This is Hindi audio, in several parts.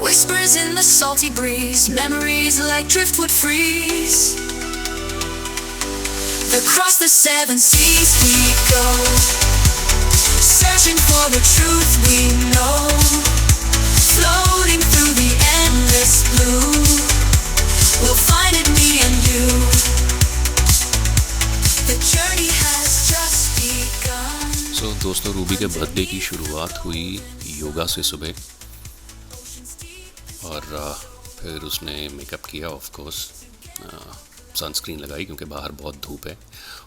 Whispers in the salty breeze, memories like driftwood freeze. Across the seven seas we go, searching for the truth we know, floating through the endless blue. We'll find it, me and you. The journey has just begun. So दोस्तों, रूबी के बर्थडे की शुरुआत हुई योगा से सुबह, और फिर उसने मेकअप किया, ऑफ कोर्स सनस्क्रीन लगाई क्योंकि बाहर बहुत धूप है,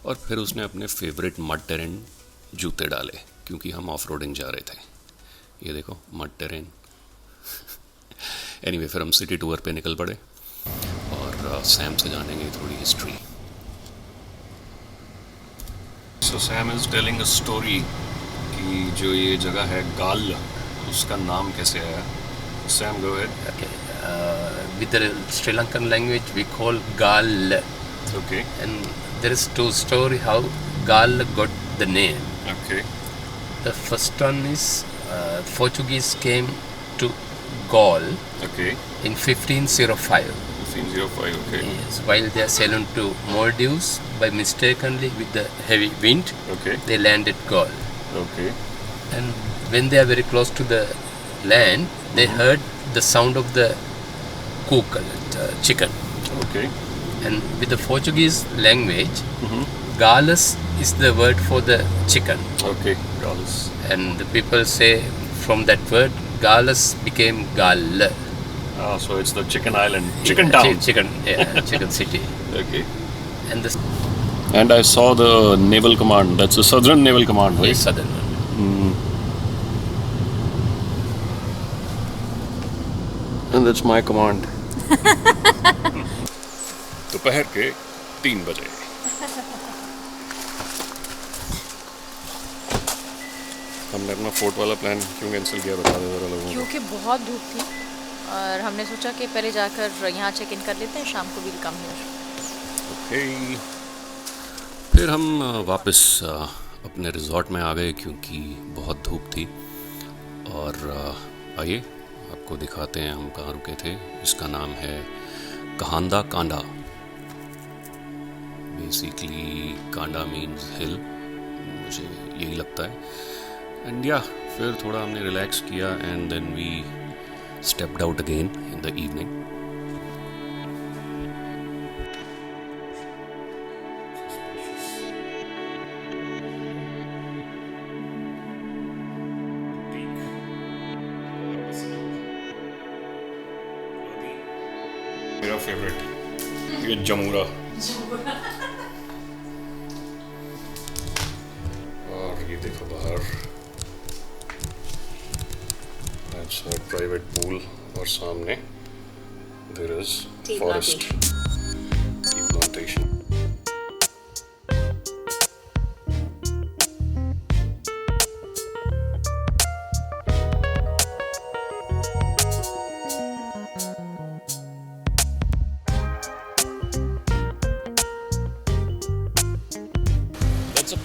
और फिर उसने अपने फेवरेट मड टेरेन जूते डाले क्योंकि हम ऑफ रोडिंग जा रहे थे। ये देखो मड टेरेन। एनीवे, फिर हम सिटी टूर पे निकल पड़े और सैम से जानेंगे थोड़ी history. So Sam is telling a story कि जो ये जगह है गाल, उसका नाम कैसे आया। Sam, go ahead. Okay. With the Sri Lankan language, we call Gal. Okay. And there is two story how Gal got the name. Okay. The first one is Portuguese came to Gaul. Okay. In 1505. 1505. Okay. Yes. While they are sailing to Maldives, by mistakenly with the heavy wind, Okay. they landed Gaul. Okay. And when they are very close to the land, they heard the sound of the cook, chicken. Okay. And with the Portuguese language, galas is the word for the chicken. Okay. Galas. And the people say from that word, galas became gal. Ah, so it's the chicken island, chicken town. Chicken city. Okay. And the And I saw the naval command. That's the Southern Naval Command, right? southern one. And that's my command. दोपहर के 3 बजे। हमने अपना फोर्ट वाला प्लान क्यों कैंसिल किया, बता दे जरा लोगों को। क्योंकि बहुत धूप थी और हमने सोचा कि पहले जाकर यहाँ चेक इन कर लेते हैं, शाम को विल कम हियर। ओके। फिर हम वापस अपने रिजॉर्ट में आ गए क्योंकि बहुत धूप थी। और आइए आपको दिखाते हैं हम कहाँ रुके थे। इसका नाम है कहांदा कांडा। बेसिकली कांडा मीन्स हिल, मुझे यही लगता है। एंड या फिर थोड़ा हमने रिलैक्स किया and then we stepped out again in the evening. मेरा फेवरेट ये जमूरा। और ये देखो बाहर, that's a private pool, और सामने there is forest, tea plantation.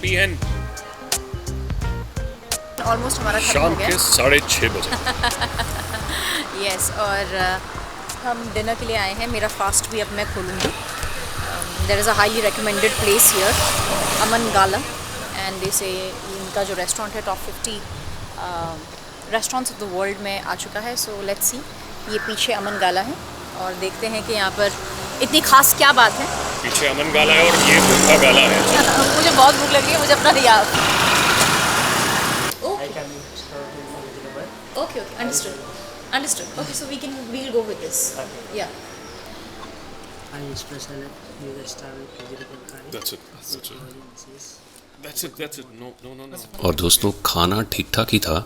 PN almost हमारा खत्म शाम हो गया के 6:30 बजे। यस, और हम डिनर के लिए आए हैं। मेरा फास्ट भी अब मैं खोलूँगी। There is a highly recommended place here, Aman Gala, and they say इनका जो रेस्टोरेंट है top 50 restaurants of the world में आ चुका है। सो लेट्स सी, ये पीछे अमन गाला है और देखते हैं कि यहाँ पर इतनी खास क्या बात है। पीछे अमन गाला है और ये भूखा गाला है। मुझे बहुत भूख लग रही है, मुझे अपना याद। Okay, understood. Okay, so we'll go with this. Yeah. That's it. No. और दोस्तों, खाना ठीक ठाक ही था,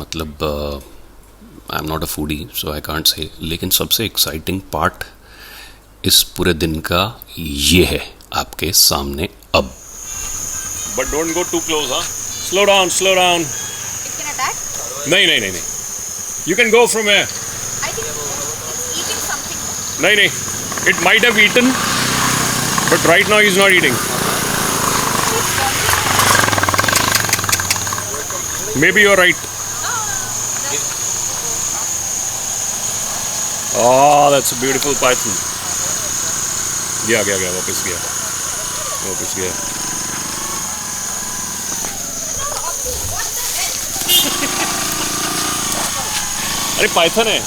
मतलब I am not a foodie so I can't say, लेकिन सबसे एक्साइटिंग पार्ट इस पूरे दिन का ये है आपके सामने अब। But don't go too close, हाँ। Slow down. It can attack? नहीं, you can go from here. I think it's eating something. नहीं, it might have eaten but right now he is not eating. Maybe you are right. That's a beautiful python. गया वापस गया। अरे पाइथन है,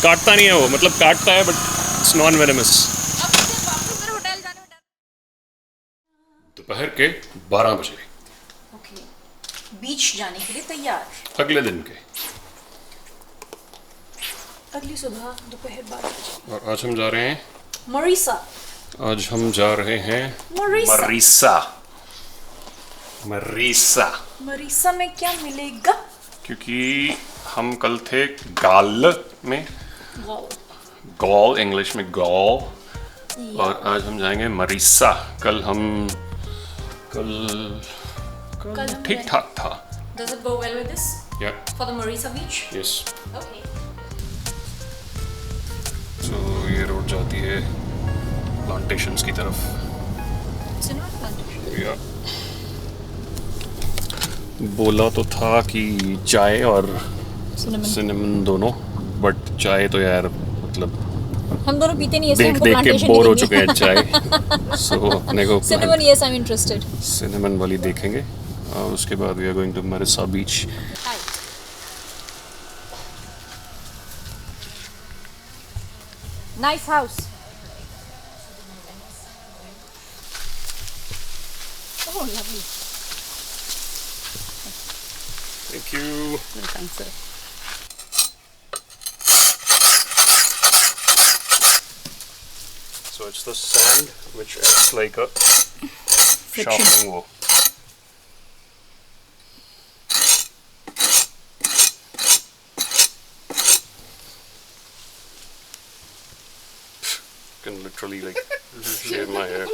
काटता नहीं है वो, मतलब काटता है बट इट्स नॉन वेनेमस। दोपहर के 12 बजे ओके, बीच जाने के लिए तैयार। अगले दिन के, अगली सुबह दोपहर 12 बजे। और आज हम जा रहे हैं मोरिसा। मोरिसा में क्या मिलेगा? क्योंकि हम कल थे गाल में, गॉल इंग्लिश में गॉल, और आज हम जाएंगे मरीसा। कल ठीक ठाक था। Does it go well with this? Yeah. For the Marisa beach? Yes. Okay. So ये रोड जाती है प्लांटेशंस की तरफ। Cinnamon plantation. या बोला तो था कि चाय और सिनेमन दोनों, बट चाय तो यार मतलब हम दोनों पीते नहीं, इसलिए देख हमको देख के plantation बोर हो नहीं चुके हैं चाय। सो अपने को Cinnamon, yes, I'm interested. Cinnamon वाली देखेंगे, और उसके बाद we are going to Mirissa beach. Nice house. Oh, lovely. Thank you. Welcome, sir. So it's the sand which acts like a sharpening wheel. Can literally like shave my hair.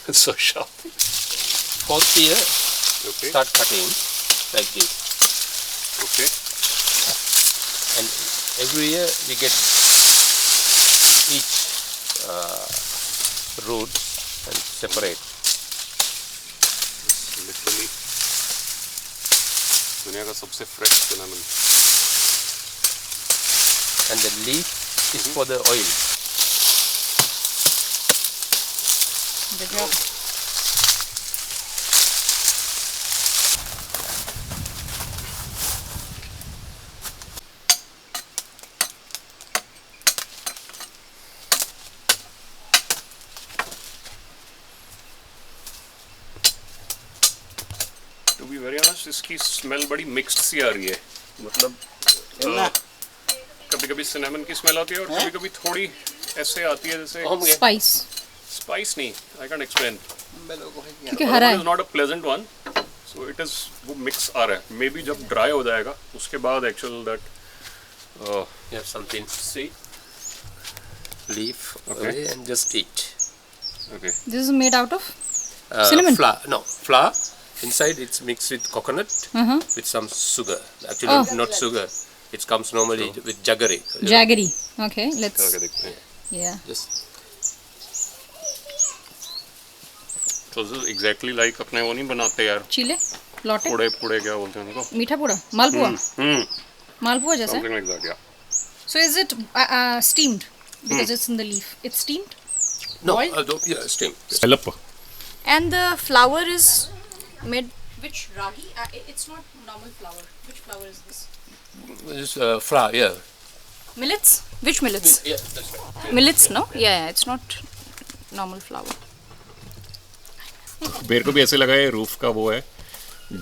It's so sharp. Fourth year, Okay. start cutting like this. Okay. And every year we get each root and separate. It's literally दुनिया का सबसे fresh cinnamon. And the leaf is for the oil. Good job. To be very honest, इसकी स्मेल बड़ी मिक्स्ड सी आ रही है, मतलब कभी कभी सिनेमन की स्मेल आती है और कभी कभी थोड़ी ऐसे आती है जैसे Spice. स्पाइस नहीं, आई कैन एक्सप्लेन। क्योंकि हरा इज है. Not a pleasant one, so it is, वो मिक्स आ रहा है। मे बी जब ड्राई हो जाएगा उसके बाद actual that You have something to see. Leaf Okay. away and just eat. Okay This is made out of cinnamon. Flour. No, flour. Inside it's mixed with coconut with some sugar. Actually, Oh. not sugar. It comes normally with jaggery. you know. Jaggery. Okay, let's. करके देखते हैं। Yeah. Just तो दिस इज एग्जैक्टली लाइक अपने वो नहीं बनाते यार, Chile. Lotte. पुड़े पुड़े क्या बोलते हैं उनको? मीठा पूड़ा. मालपुआ. मालपुआ जैसा. समथिंग लाइक दैट, या। So is it steamed? Because it's in the leaf. It's steamed. no. Boiled? Yeah, steam. Yes. Help And the flour is made. Which ragi? It's not normal flour. Which flour is this? Just flour. Yeah. Millets? Which millets? Yeah, that's right. Millets, no? Yeah, it's not normal flour. मेरे को भी ऐसे लगा है रूफ का वो है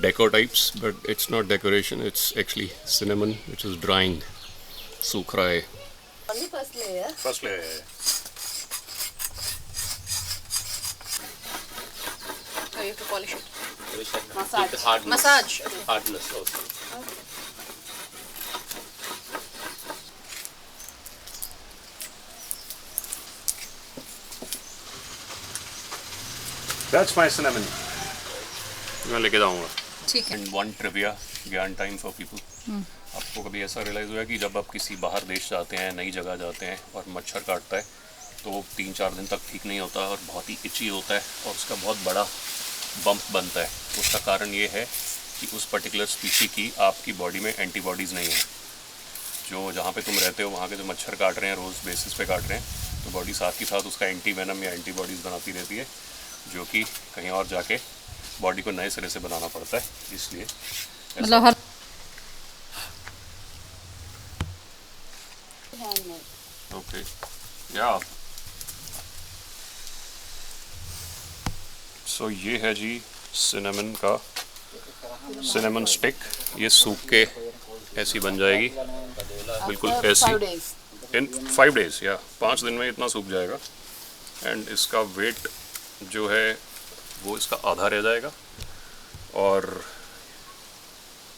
deco types, but it's not decoration, it's actually cinnamon which is drawing, सूख रहा है। First layer Oh, you have to polish it. Massage. The hardness. Massage. Hardness also. That's my cinnamon, मैं लेके जाऊंगा। ठीक है. एंड वन ट्रिविया, ज्ञान टाइम फॉर पीपल। आपको कभी ऐसा रियलाइज हुआ कि जब आप किसी बाहर देश जाते हैं, नई जगह जाते हैं और मच्छर काटता है तो वो 3-4 दिन तक ठीक नहीं होता और बहुत ही इची होता है और उसका बहुत बड़ा बम्प बनता है। उसका कारण ये है कि उस पर्टिकुलर स्पीशी की आपकी बॉडी में एंटीबॉडीज़ नहीं है, जो जहाँ पे तुम रहते हो वहाँ के जो मच्छर काट रहे हैं रोज़ बेसिस पे काट रहे हैं, तो बॉडी साथ ही साथ उसका एंटी वेनम या एंटीबॉडीज़ बनाती रहती है, जो कि कहीं और जाके बॉडी को नए सिरे से बनाना पड़ता है। इसलिए मतलब हर ओके या सो ये है जी सिनेमन का सिनेमन स्टिक। ये सूख के ऐसी बन जाएगी, बिल्कुल ऐसी इन 5 days या 5 दिन में इतना सूख जाएगा। एंड इसका वेट जो है वो इसका आधा रह जाएगा। और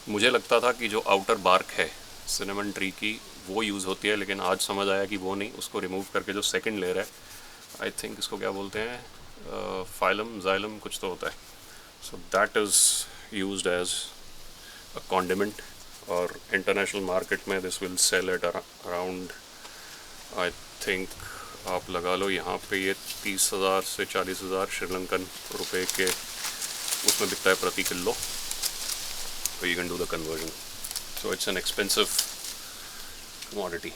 मुझे लगता था कि जो आउटर बार्क है सिनेमन ट्री की वो यूज़ होती है, लेकिन आज समझ आया कि वो नहीं, उसको रिमूव करके जो सेकंड लेयर है, आई थिंक इसको क्या बोलते हैं, फाइलम जाइलम कुछ तो होता है, so that is used as a condiment. और इंटरनेशनल मार्केट में this will sell at around, I think आप लगा लो यहाँ पे ये 30,000 से 40,000 श्रीलंकन रुपए के उसमें बिकता है प्रति kilo. So you can do the conversion. So it's an expensive commodity.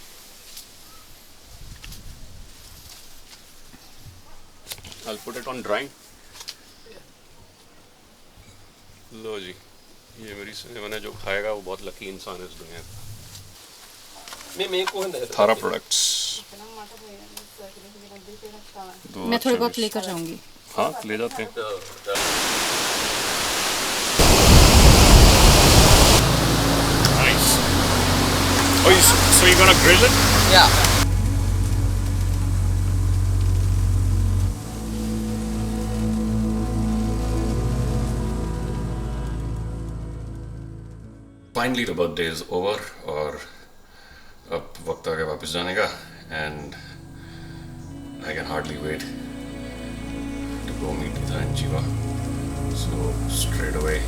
I'll put it on drying. लो जी, ये मेरी सिनेमन है, जो खाएगा वो बहुत लकी इंसान है इस दुनिया का। थारा प्रोडक्ट्स मैं थोड़ी बहुत लेकर जाऊंगी। हाँ ले जाते हैं। Nice. Oh, so you're gonna grill it? Yeah. Finally the birthday is over और अब वक्त आ गया वापस जाने का, and I can hardly wait to go meet Nitha and Jiva. So straight away